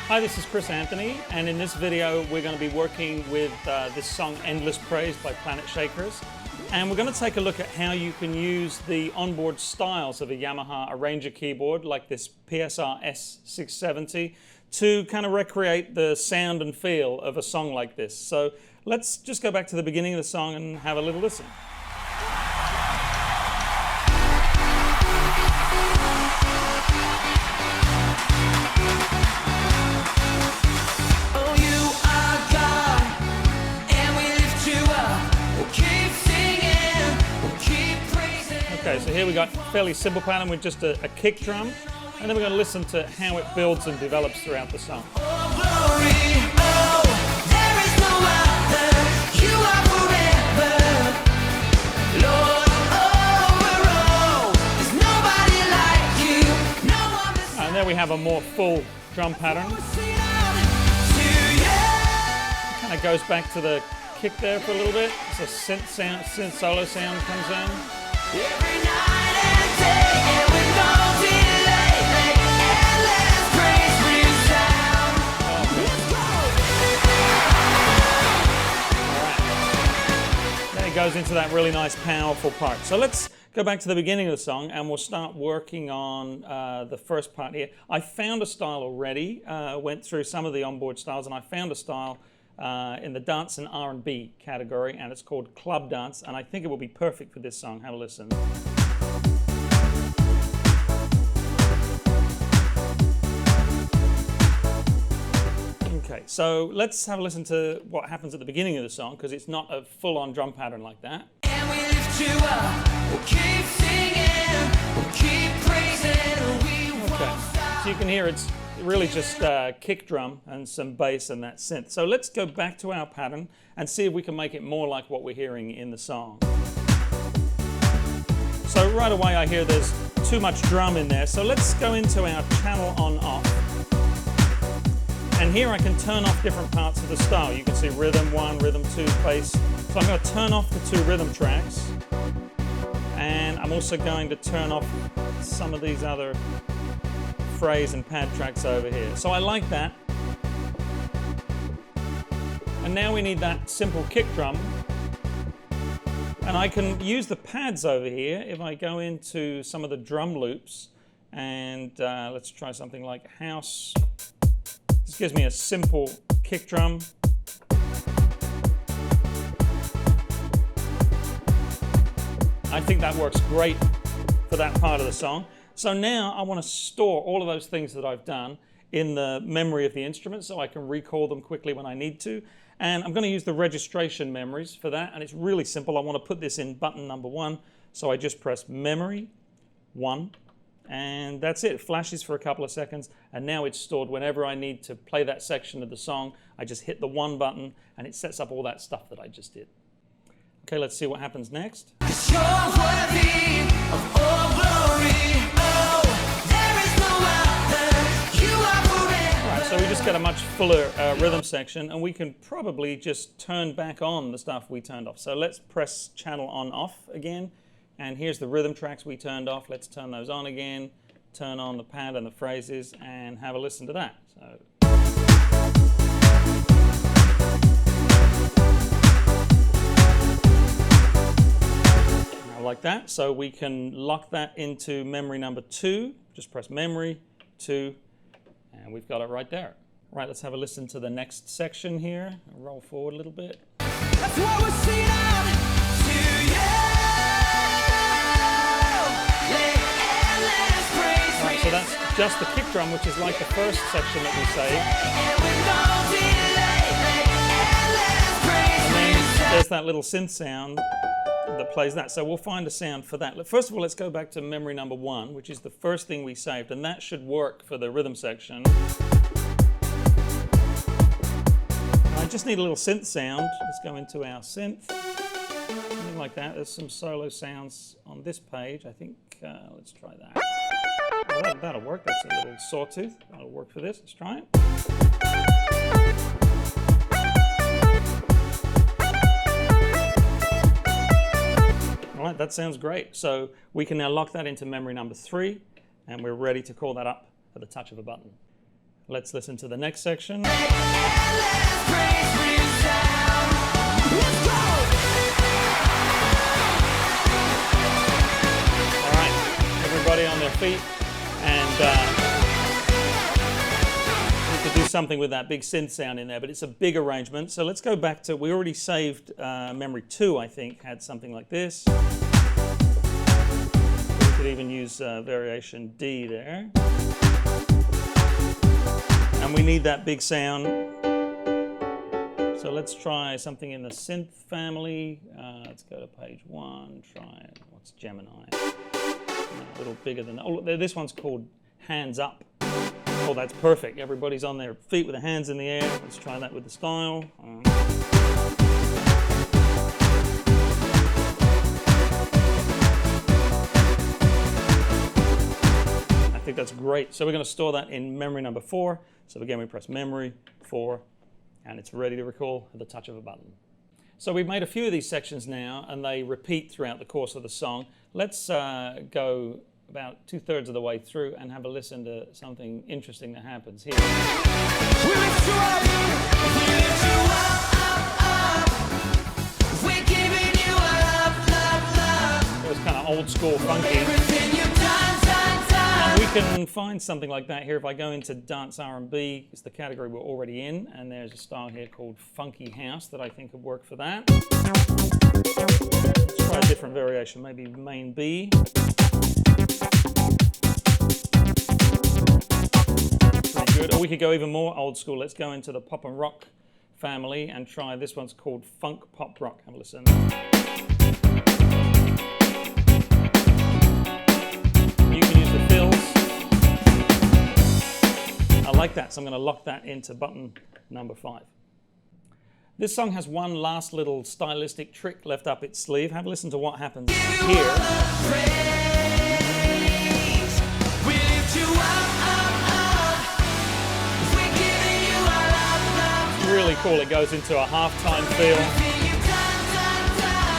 Hi, this is Chris Anthony, and in this video we're going to be working with this song Endless Praise by Planet Shakers. And we're going to take a look at how you can use the onboard styles of a Yamaha arranger keyboard like this PSR S670 to kind of recreate the sound and feel of a song like this. So let's just go back to the beginning of the song and have a little listen. Okay, so here we got a fairly simple pattern with just a kick drum, and then we're going to listen to how it builds and develops throughout the song. And there we have a more full drum pattern. It kind of goes back to the kick there for a little bit. It's a synth solo sound comes in. Every night and day, and with no delay, like endless praise resound. Let's go! All right. Then it goes into that really nice, powerful part. So let's go back to the beginning of the song, and we'll start working on the first part here. I found a style already. Went through some of the onboard styles, and I found a style in the dance and R&B category, and it's called club dance, and I think it will be perfect for this song. Have a listen. Okay, so let's have a listen to what happens at the beginning of the song, because it's not a full-on drum pattern like that. And we lift you up, we'll keep singing, we'll keep praising, we won't stop. So you can hear it's really just kick drum and some bass and that synth. So let's go back to our pattern and see if we can make it more like what we're hearing in the song. So right away I hear there's too much drum in there, so let's go into our channel on off. And here I can turn off different parts of the style. You can see rhythm 1, rhythm 2, bass. So I'm going to turn off the 2 rhythm tracks, and I'm also going to turn off some of these other phrase and pad tracks over here. So I like that. And now we need that simple kick drum. And I can use the pads over here if I go into some of the drum loops, and let's try something like house. This gives me a simple kick drum. I think that works great for that part of the song. So now I want to store all of those things that I've done in the memory of the instrument so I can recall them quickly when I need to. And I'm going to use the registration memories for that. And it's really simple. I want to put this in button number 1. So I just press memory 1. And that's it. It flashes for a couple of seconds. And now it's stored whenever I need to play that section of the song. I just hit the 1 button and it sets up all that stuff that I just did. Okay, let's see what happens next. You're worthy of all glory. So we just get a much fuller rhythm section, and we can probably just turn back on the stuff we turned off. So let's press channel on off again, and here's the rhythm tracks we turned off. Let's turn those on again, turn on the pad and the phrases, and have a listen to that. So. Like that, so we can lock that into memory number 2. Just press memory 2. And we've got it right there. Right, let's have a listen to the next section here. I'll roll forward a little bit. That's what we're seeing out to you. Right, so that's just the kick drum, which is like the first section that we saved. And then there's that little synth sound that plays that. So we'll find a sound for that. First of all, let's go back to memory number 1, which is the first thing we saved, and that should work for the rhythm section. I just need a little synth sound. Let's go into our synth. Something like that. There's some solo sounds on this page. I think, let's try that. Well, that'll work. That's a little sawtooth. That'll work for this. Let's try it. All right, that sounds great. So we can now lock that into memory number 3, and we're ready to call that up at the touch of a button. Let's listen to the next section. Everybody on their feet, and we could do something with that big synth sound in there, but it's a big arrangement. So let's go back to, we already saved memory 2, I think, had something like this. We could even use variation D there. And we need that big sound. So let's try something in the synth family. Let's go to page 1, try, what's Gemini? A little bigger than that. Oh, this one's called Hands Up. Oh, that's perfect. Everybody's on their feet with their hands in the air. Let's try that with the style. I think that's great. So we're going to store that in memory number 4. So again, we press memory 4, and it's ready to recall at the touch of a button. So we've made a few of these sections now, and they repeat throughout the course of the song. Let's go about 2/3 of the way through and have a listen to something interesting that happens here. We lift you up, we lift you up. We're giving you love, love, love. It was kind of old school funky. And we can find something like that here if I go into dance R&B. It's the category we're already in, and there's a style here called funky house that I think would work for that. Let's try a different variation, maybe main B. Pretty good. Or we could go even more old school. Let's go into the pop and rock family and try, this one's called funk pop rock. Have a listen. You can use the fills. I like that, so I'm going to lock that into button number 5. This song has one last little stylistic trick left up its sleeve. Have a listen to what happens here. It's really cool. It goes into a halftime feel.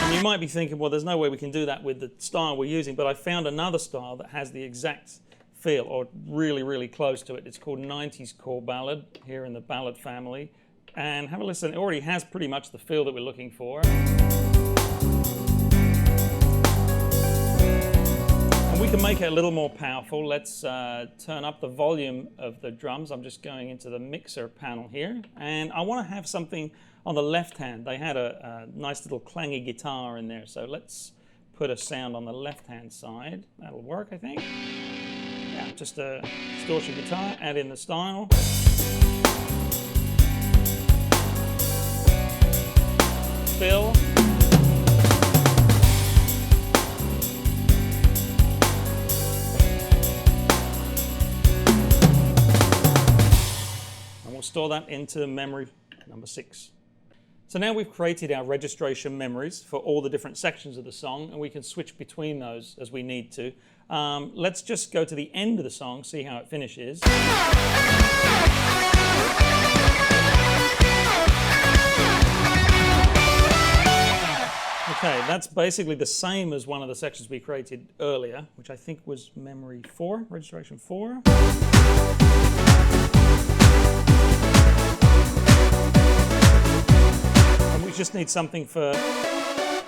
And you might be thinking, well, there's no way we can do that with the style we're using, but I found another style that has the exact feel, or really, really close to it. It's called 90s core ballad, here in the Ballad family. And have a listen, it already has pretty much the feel that we're looking for. And we can make it a little more powerful. Let's turn up the volume of the drums. I'm just going into the mixer panel here. And I want to have something on the left hand. They had a nice little clangy guitar in there. So let's put a sound on the left hand side. That'll work, I think. Yeah, just a distortion guitar, add in the style. Fill. And we'll store that into memory number 6. So now we've created our registration memories for all the different sections of the song, and we can switch between those as we need to. Let's just go to the end of the song, see how it finishes. Okay, that's basically the same as one of the sections we created earlier, which I think was memory 4, registration 4. And we just need something for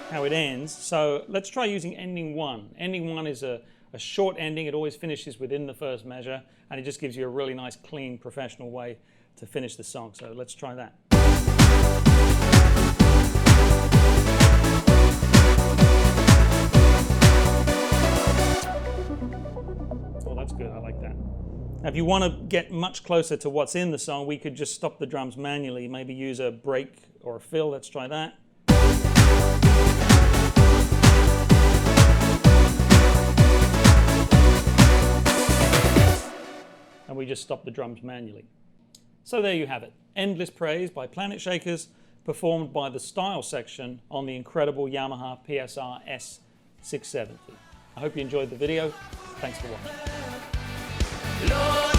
how it ends. So let's try using ending 1. Ending 1 is a short ending. It always finishes within the first measure, and it just gives you a really nice, clean, professional way to finish the song. So let's try that. Oh, that's good. I like that. Now, if you want to get much closer to what's in the song, we could just stop the drums manually, maybe use a break or a fill. Let's try that. And we just stop the drums manually. So there you have it. Endless Praise by Planet Shakers, performed by the Style section on the incredible Yamaha PSR S670. I hope you enjoyed the video. Thanks for watching. Lord.